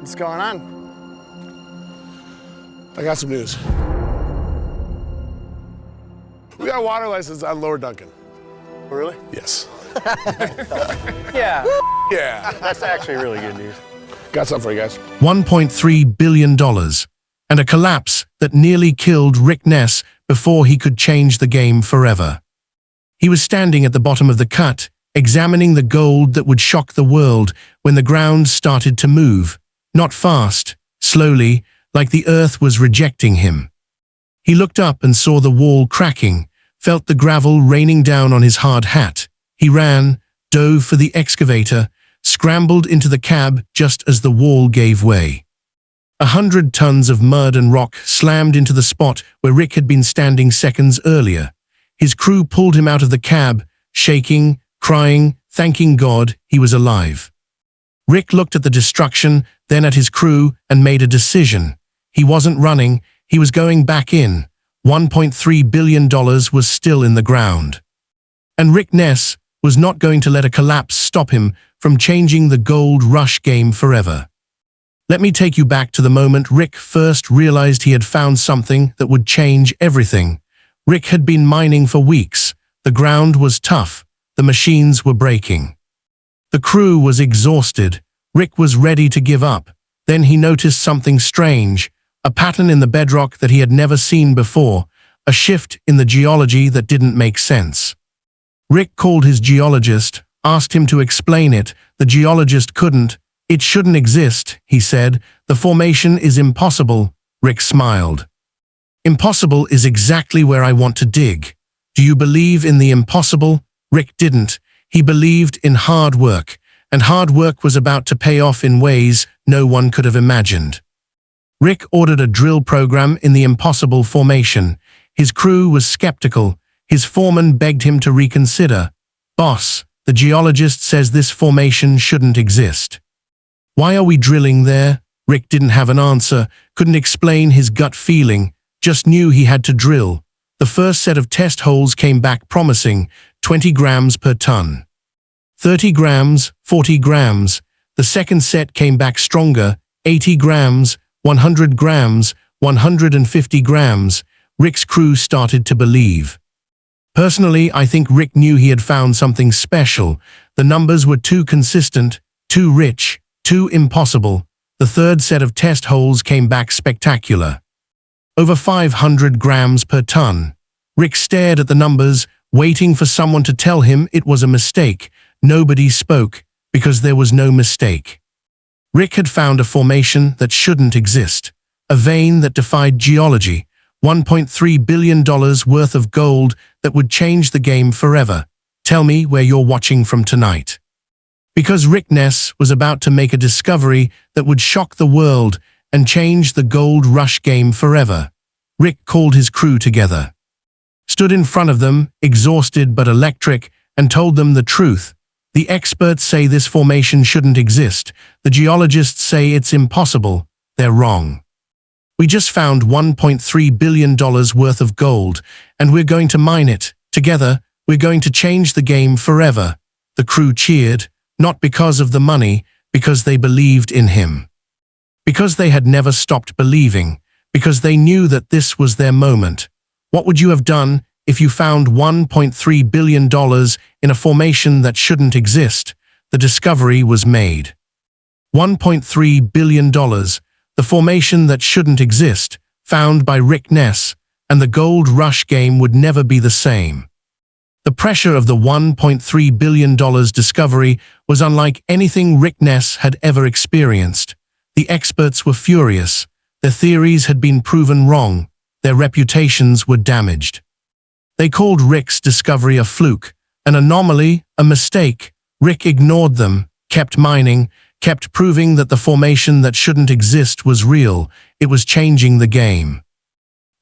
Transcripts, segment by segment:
What's going on? I got some news. We got a water license on Lower Duncan. Really? Yes. Yeah. Yeah. That's actually really good news. Got something for you guys. $1.3 billion, and a collapse that nearly killed Rick Ness before he could change the game forever. He was standing at the bottom of the cut, examining the gold that would shock the world when the ground started to move, not fast, slowly, like the earth was rejecting him. He looked up and saw the wall cracking, felt the gravel raining down on his hard hat. He ran, dove for the excavator, scrambled into the cab just as the wall gave way. 100 tons of mud and rock slammed into the spot where Rick had been standing seconds earlier. His crew pulled him out of the cab, shaking, crying, thanking God he was alive. Rick looked at the destruction, then at his crew, and made a decision. He wasn't running, he was going back in. $1.3 billion was still in the ground. And Rick Ness was not going to let a collapse stop him from changing the gold rush game forever. Let me take you back to the moment Rick first realized he had found something that would change everything. Rick had been mining for weeks. The ground was tough. The machines were breaking. The crew was exhausted. Rick was ready to give up. Then he noticed something strange, a pattern in the bedrock that he had never seen before, a shift in the geology that didn't make sense. Rick called his geologist, asked him to explain it. The geologist couldn't. It shouldn't exist, he said. The formation is impossible. Rick smiled. Impossible is exactly where I want to dig. Do you believe in the impossible? Rick didn't. He believed in hard work, and hard work was about to pay off in ways no one could have imagined. Rick ordered a drill program in the impossible formation. His crew was skeptical. His foreman begged him to reconsider. Boss, the geologist says this formation shouldn't exist. Why are we drilling there? Rick didn't have an answer, couldn't explain his gut feeling, just knew he had to drill. The first set of test holes came back promising, 20 grams per ton. 30 grams, 40 grams. The second set came back stronger, 80 grams, 100 grams, 150 grams. Rick's crew started to believe. Personally, I think Rick knew he had found something special. The numbers were too consistent, too rich, too impossible. The third set of test holes came back spectacular. Over 500 grams per ton. Rick stared at the numbers, waiting for someone to tell him it was a mistake. Nobody spoke, because there was no mistake. Rick had found a formation that shouldn't exist, a vein that defied geology, $1.3 billion worth of gold that would change the game forever. Tell me where you're watching from tonight. Because Rick Ness was about to make a discovery that would shock the world and change the gold rush game forever. Rick called his crew together, stood in front of them, exhausted but electric, and told them the truth. The experts say this formation shouldn't exist. The geologists say it's impossible. They're wrong. We just found $1.3 billion worth of gold, and we're going to mine it. Together, we're going to change the game forever. The crew cheered, not because of the money, because they believed in him. Because they had never stopped believing, because they knew that this was their moment. What would you have done if you found $1.3 billion in a formation that shouldn't exist? The discovery was made. $1.3 billion, the formation that shouldn't exist, found by Rick Ness, and the gold rush game would never be the same. The pressure of the $1.3 billion discovery was unlike anything Rick Ness had ever experienced. The experts were furious. Their theories had been proven wrong. Their reputations were damaged. They called Rick's discovery a fluke, an anomaly, a mistake. Rick ignored them, kept mining, kept proving that the formation that shouldn't exist was real. It was changing the game.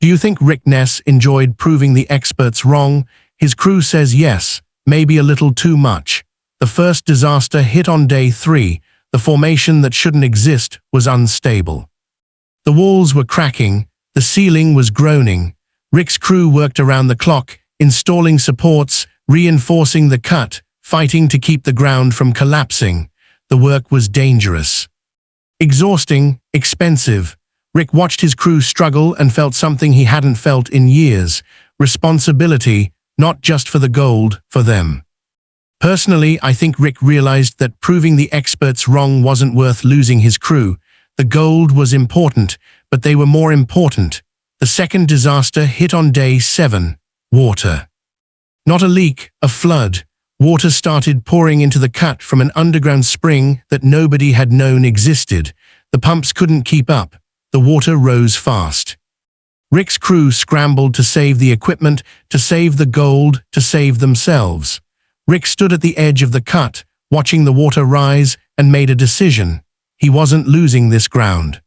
Do you think Rick Ness enjoyed proving the experts wrong? His crew says yes, maybe a little too much. The first disaster hit on day 3. The formation that shouldn't exist was unstable. The walls were cracking, the ceiling was groaning. Rick's crew worked around the clock, installing supports, reinforcing the cut, fighting to keep the ground from collapsing. The work was dangerous. Exhausting, expensive. Rick watched his crew struggle and felt something he hadn't felt in years. Responsibility, not just for the gold, for them. Personally, I think Rick realized that proving the experts wrong wasn't worth losing his crew. The gold was important, but they were more important. The second disaster hit on day 7. Water. Not a leak, a flood. Water started pouring into the cut from an underground spring that nobody had known existed. The pumps couldn't keep up. The water rose fast. Rick's crew scrambled to save the equipment, to save the gold, to save themselves. Rick stood at the edge of the cut, watching the water rise, and made a decision. He wasn't losing this ground.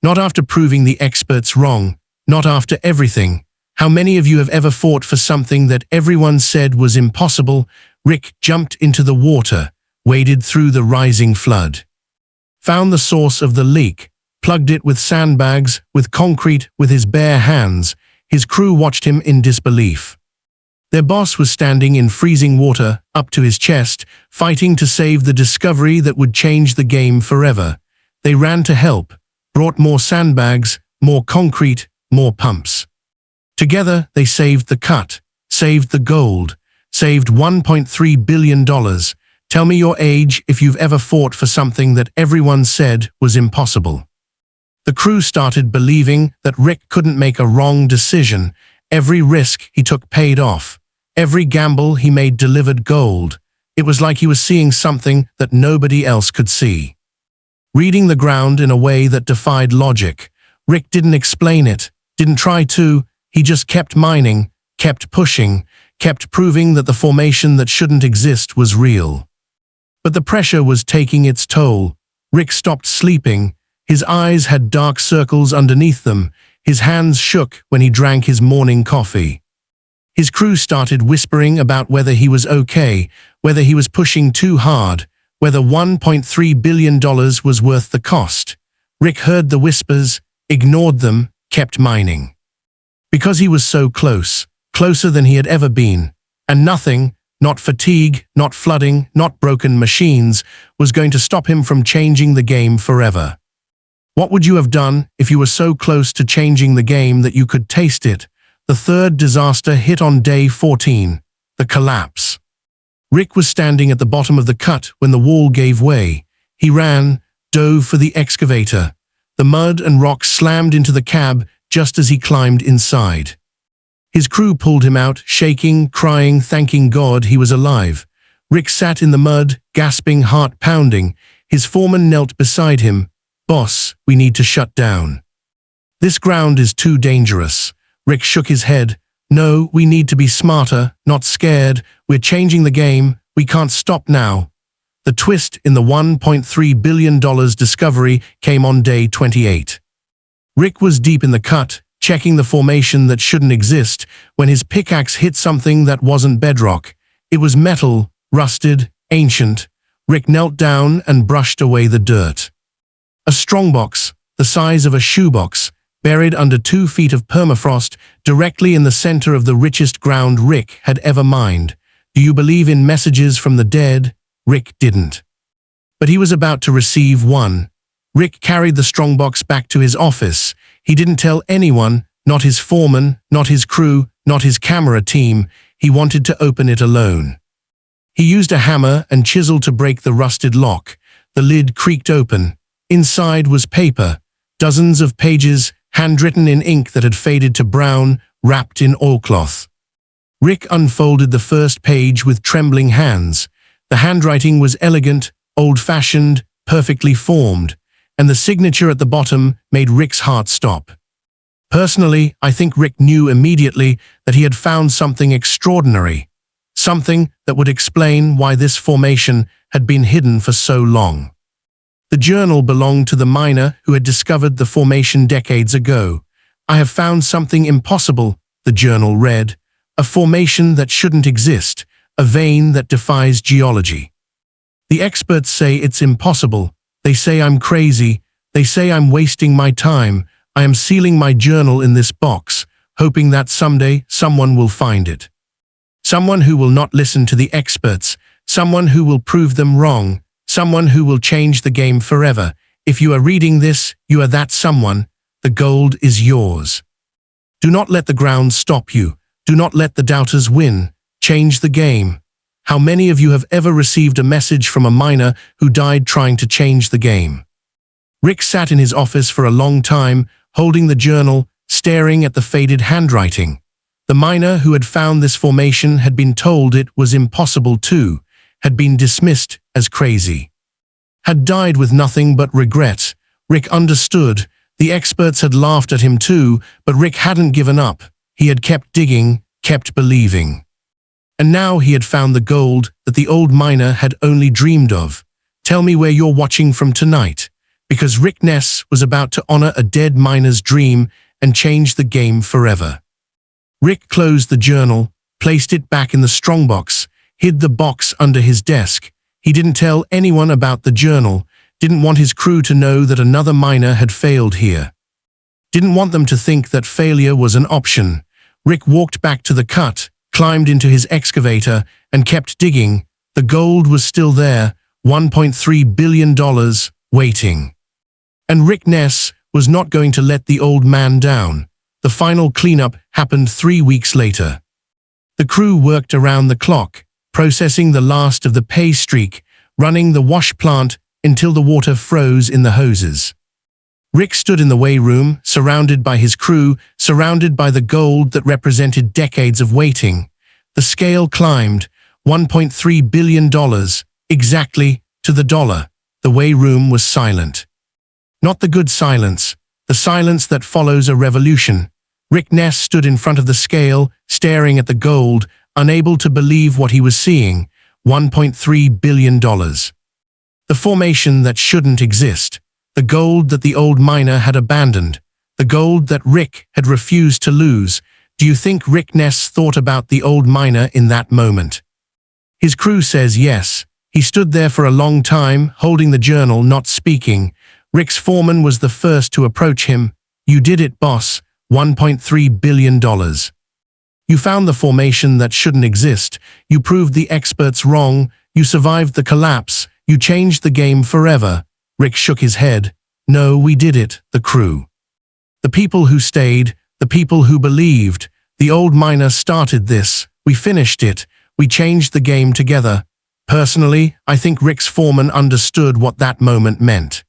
Not after proving the experts wrong, not after everything. How many of you have ever fought for something that everyone said was impossible? Rick jumped into the water, waded through the rising flood. Found the source of the leak, plugged it with sandbags, with concrete, with his bare hands. His crew watched him in disbelief. Their boss was standing in freezing water, up to his chest, fighting to save the discovery that would change the game forever. They ran to help, brought more sandbags, more concrete, more pumps. Together, they saved the cut, saved the gold, saved $1.3 billion. Tell me your age if you've ever fought for something that everyone said was impossible. The crew started believing that Rick couldn't make a wrong decision. Every risk he took paid off. Every gamble he made delivered gold. It was like he was seeing something that nobody else could see. Reading the ground in a way that defied logic. Rick didn't explain it, didn't try to. He just kept mining, kept pushing, kept proving that the formation that shouldn't exist was real. But the pressure was taking its toll. Rick stopped sleeping. His eyes had dark circles underneath them. His hands shook when he drank his morning coffee. His crew started whispering about whether he was okay, whether he was pushing too hard, whether $1.3 billion was worth the cost. Rick heard the whispers, ignored them, kept mining. Because he was so close, closer than he had ever been, and nothing, not fatigue, not flooding, not broken machines, was going to stop him from changing the game forever. What would you have done if you were so close to changing the game that you could taste it? The third disaster hit on day 14, the collapse. Rick was standing at the bottom of the cut when the wall gave way. He ran, dove for the excavator. The mud and rocks slammed into the cab just as he climbed inside. His crew pulled him out, shaking, crying, thanking God he was alive. Rick sat in the mud, gasping, heart pounding. His foreman knelt beside him. "Boss, we need to shut down. This ground is too dangerous." Rick shook his head. "No, we need to be smarter, not scared. We're changing the game. We can't stop now." The twist in the $1.3 billion discovery came on day 28. Rick was deep in the cut, checking the formation that shouldn't exist, when his pickaxe hit something that wasn't bedrock. It was metal, rusted, ancient. Rick knelt down and brushed away the dirt. A strongbox, the size of a shoebox, buried under 2 feet of permafrost, directly in the center of the richest ground Rick had ever mined. Do you believe in messages from the dead? Rick didn't. But he was about to receive one. Rick carried the strongbox back to his office. He didn't tell anyone, not his foreman, not his crew, not his camera team. He wanted to open it alone. He used a hammer and chisel to break the rusted lock. The lid creaked open. Inside was paper, dozens of pages, handwritten in ink that had faded to brown, wrapped in oilcloth. Rick unfolded the first page with trembling hands. The handwriting was elegant, old-fashioned, perfectly formed, and the signature at the bottom made Rick's heart stop. Personally, I think Rick knew immediately that he had found something extraordinary, something that would explain why this formation had been hidden for so long. The journal belonged to the miner who had discovered the formation decades ago. "I have found something impossible," the journal read. "A formation that shouldn't exist, a vein that defies geology. The experts say it's impossible. They say I'm crazy. They say I'm wasting my time. I am sealing my journal in this box, hoping that someday someone will find it. Someone who will not listen to the experts, someone who will prove them wrong, someone who will change the game forever. If you are reading this, you are that someone. The gold is yours. Do not let the ground stop you. Do not let the doubters win. Change the game. How many of you have ever received a message from a miner who died trying to change the game? Rick sat in his office for a long time, holding the journal, staring at the faded handwriting. The miner who had found this formation had been told it was impossible too, had been dismissed as crazy. Had died with nothing but regret. Rick understood. The experts had laughed at him too, but Rick hadn't given up. He had kept digging, kept believing. And now he had found the gold that the old miner had only dreamed of. Tell me where you're watching from tonight, because Rick Ness was about to honor a dead miner's dream and change the game forever. Rick closed the journal, placed it back in the strongbox, hid the box under his desk. He didn't tell anyone about the journal, didn't want his crew to know that another miner had failed here. Didn't want them to think that failure was an option. Rick walked back to the cut, climbed into his excavator, and kept digging. The gold was still there, $1.3 billion, waiting. And Rick Ness was not going to let the old man down. The final cleanup happened 3 weeks later. The crew worked around the clock, processing the last of the pay streak, running the wash plant until the water froze in the hoses. Rick stood in the weigh room, surrounded by his crew, surrounded by the gold that represented decades of waiting. The scale climbed, $1.3 billion, exactly to the dollar. The weigh room was silent. Not the good silence, the silence that follows a revolution. Rick Ness stood in front of the scale, staring at the gold, unable to believe what he was seeing. $1.3 billion. The formation that shouldn't exist. The gold that the old miner had abandoned. The gold that Rick had refused to lose. Do you think Rick Ness thought about the old miner in that moment? His crew says yes. He stood there for a long time, holding the journal, not speaking. Rick's foreman was the first to approach him. You did it, boss. $1.3 billion. You found the formation that shouldn't exist. You proved the experts wrong. You survived the collapse. You changed the game forever. Rick shook his head. No, we did it, the crew. The people who stayed, the people who believed. The old miner started this. We finished it. We changed the game together. Personally, I think Rick's foreman understood what that moment meant.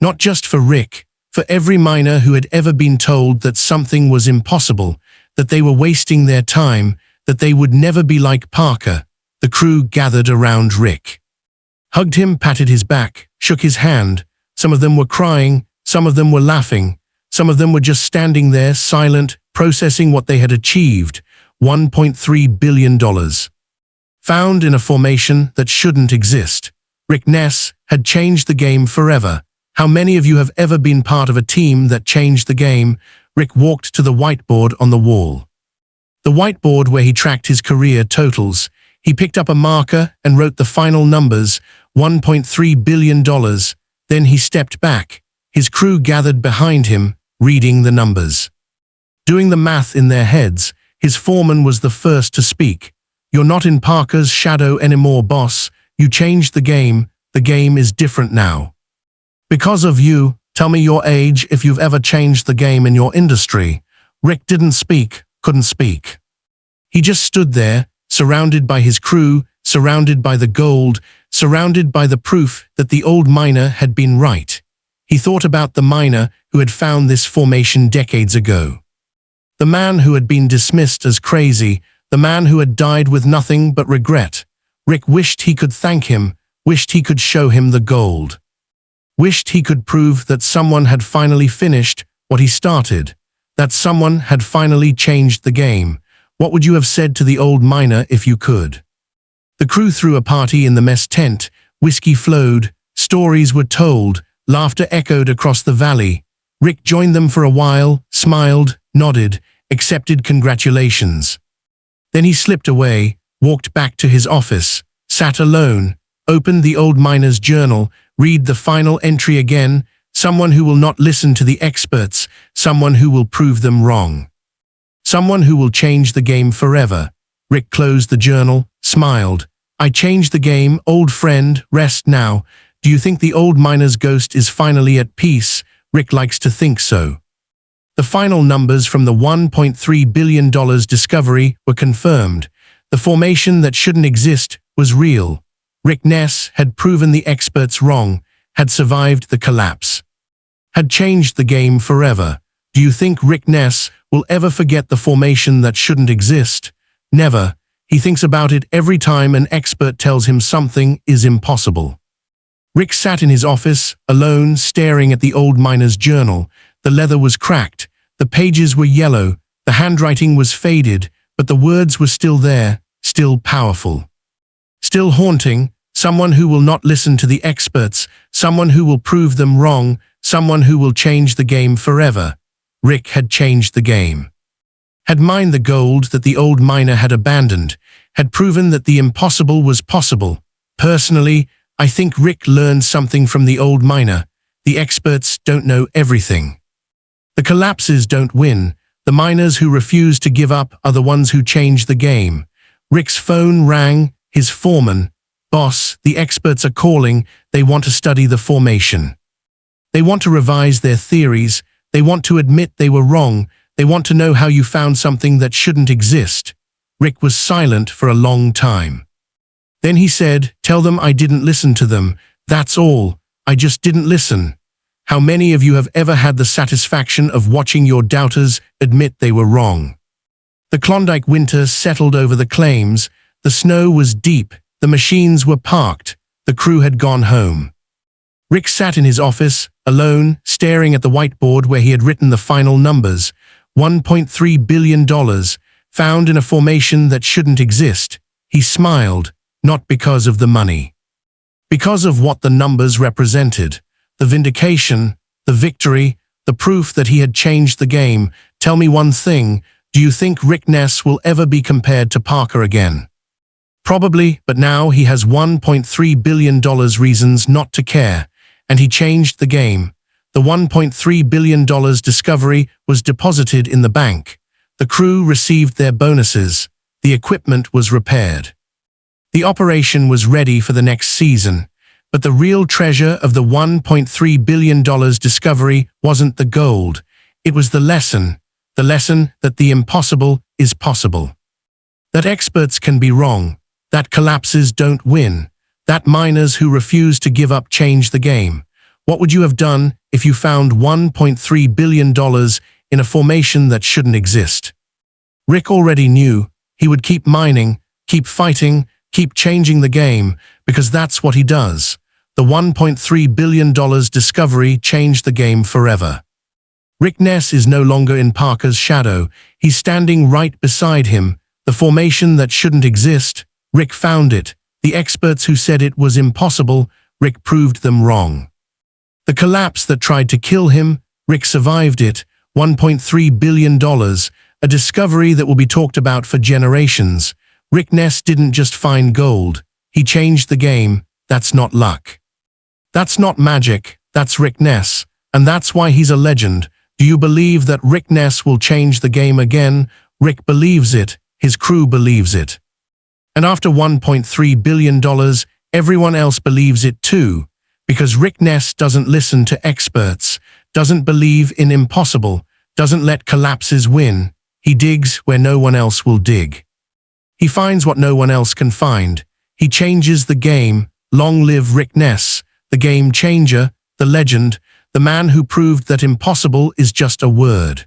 Not just for Rick, for every miner who had ever been told that something was impossible, that they were wasting their time, that they would never be like Parker. The crew gathered around Rick. Hugged him, patted his back, shook his hand. Some of them were crying, some of them were laughing, some of them were just standing there, silent, processing what they had achieved. $1.3 billion. Found in a formation that shouldn't exist. Rick Ness had changed the game forever. How many of you have ever been part of a team that changed the game? Rick walked to the whiteboard on the wall. The whiteboard where he tracked his career totals. He picked up a marker and wrote the final numbers, $1.3 billion. Then he stepped back. His crew gathered behind him, reading the numbers. Doing the math in their heads, his foreman was the first to speak. You're not in Parker's shadow anymore, boss. You changed the game. The game is different now. Because of you, tell me your age if you've ever changed the game in your industry. Rick didn't speak, couldn't speak. He just stood there, surrounded by his crew, surrounded by the gold, surrounded by the proof that the old miner had been right. He thought about the miner who had found this formation decades ago. The man who had been dismissed as crazy, the man who had died with nothing but regret. Rick wished he could thank him, wished he could show him the gold. Wished he could prove that someone had finally finished what he started, that someone had finally changed the game. What would you have said to the old miner if you could? The crew threw a party in the mess tent. Whiskey flowed, stories were told, laughter echoed across the valley. Rick joined them for a while, smiled, nodded, accepted congratulations. Then he slipped away, walked back to his office, sat alone, opened the old miner's journal, read the final entry again. Someone who will not listen to the experts, someone who will prove them wrong. Someone who will change the game forever. Rick closed the journal, smiled. I changed the game, old friend, rest now. Do you think the old miner's ghost is finally at peace? Rick likes to think so. The final numbers from the $1.3 billion discovery were confirmed. The formation that shouldn't exist was real. Rick Ness had proven the experts wrong, had survived the collapse, had changed the game forever. Do you think Rick Ness will ever forget the formation that shouldn't exist? Never. He thinks about it every time an expert tells him something is impossible. Rick sat in his office, alone, staring at the old miner's journal. The leather was cracked, the pages were yellow, the handwriting was faded, but the words were still there, still powerful. Still haunting, someone who will not listen to the experts, someone who will prove them wrong, someone who will change the game forever. Rick had changed the game. Had mined the gold that the old miner had abandoned, had proven that the impossible was possible. Personally, I think Rick learned something from the old miner. The experts don't know everything. The collapses don't win. The miners who refuse to give up are the ones who change the game. Rick's phone rang, his foreman. Boss, the experts are calling. They want to study the formation. They want to revise their theories. They want to admit they were wrong. They want to know how you found something that shouldn't exist. Rick was silent for a long time. Then he said, "Tell them I didn't listen to them. That's all. I just didn't listen." How many of you have ever had the satisfaction of watching your doubters admit they were wrong? The Klondike winter settled over the claims. The snow was deep. The machines were parked. The crew had gone home. Rick sat in his office, alone, staring at the whiteboard where he had written the final numbers. $1.3 billion, found in a formation that shouldn't exist. He smiled, not because of the money. Because of what the numbers represented. The vindication, the victory, the proof that he had changed the game. Tell me one thing, do you think Rick Ness will ever be compared to Parker again? Probably, but now he has $1.3 billion reasons not to care, and he changed the game. The $1.3 billion discovery was deposited in the bank. The crew received their bonuses. The equipment was repaired. The operation was ready for the next season. But the real treasure of the $1.3 billion discovery wasn't the gold. It was the lesson that the impossible is possible. That experts can be wrong. That collapses don't win. That miners who refuse to give up change the game. What would you have done if you found $1.3 billion in a formation that shouldn't exist? Rick already knew. He would keep mining, keep fighting, keep changing the game, because that's what he does. The $1.3 billion discovery changed the game forever. Rick Ness is no longer in Parker's shadow. He's standing right beside him. The formation that shouldn't exist, Rick found it. The experts who said it was impossible, Rick proved them wrong. The collapse that tried to kill him, Rick survived it. $1.3 billion, a discovery that will be talked about for generations. Rick Ness didn't just find gold. He changed the game. That's not luck. That's not magic. That's Rick Ness. And that's why he's a legend. Do you believe that Rick Ness will change the game again? Rick believes it. His crew believes it. And after $1.3 billion, everyone else believes it too. Because Rick Ness doesn't listen to experts, doesn't believe in impossible, doesn't let collapses win. He digs where no one else will dig. He finds what no one else can find. He changes the game. Long live Rick Ness, the game changer, the legend, the man who proved that impossible is just a word.